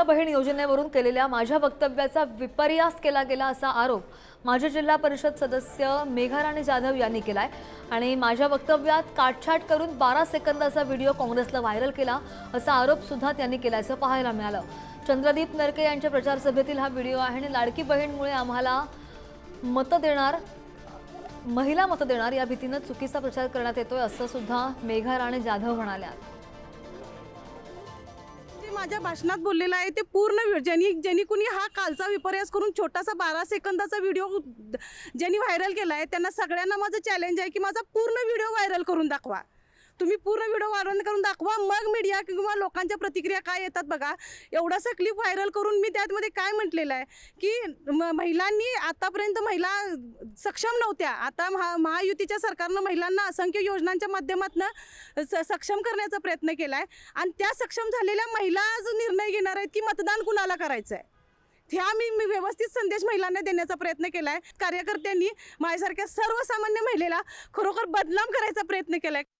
लाडक्या बहीण योजनेवरून केलेल्या माझ्या वक्तव्याचा विपर्यास केला गेला असा आरोप माजी जिल्हा परिषद सदस्य मेघाराणी जाधव यांनी केलाय आणि माझ्या वक्तव्यात काटछाट करून 12 सेकंदाचा व्हिडिओ काँग्रेसला व्हायरल केला असा आरोप सुद्धा त्यांनी केल्याचं पाहायला मिळालं। चंद्रदीप नरके यांच्या प्रचार सभेतील हा व्हिडिओ आहे आणि लाडकी बहीणमुळे आम्हाला मत देणार, महिला मत देणार या भीतीने चुकीचा प्रचार करण्यात येतोय असं सुद्धा मेघाराणी जाधव म्हणाल्या। माझ्या भाषणात बोललेला आहे ते पूर्ण ज्यांनी कुणी हा कालचा विपर्यास करून छोटासा 12 सेकंदाचा व्हिडिओ ज्यांनी व्हायरल केला आहे त्यांना सगळ्यांना माझं चॅलेंज आहे की माझा पूर्ण व्हिडिओ व्हायरल करून दाखवा। तुम्ही पूर्ण व्हिडिओ व्हायरल करून दाखवा, मग मीडिया किंवा लोकांच्या प्रतिक्रिया काय येतात बघा। एवढासा क्लिप व्हायरल करून मी त्यामध्ये काय म्हटलेलं आहे की महिलांनी आतापर्यंत महिला सक्षम नव्हत्या, आता महायुतीच्या सरकारनं महिलांना असंख्य योजनांच्या माध्यमातून सक्षम करण्याचा प्रयत्न केला आहे आणि त्या सक्षम झालेल्या महिला आज निर्णय घेणार आहेत की मतदान कुणाला करायचं आहे। ह्या मी व्यवस्थित संदेश महिलांना देण्याचा प्रयत्न केला आहे। कार्यकर्त्यांनी माझ्यासारख्या सर्वसामान्य महिलेला खरोखर बदनाम करायचा प्रयत्न केला आहे।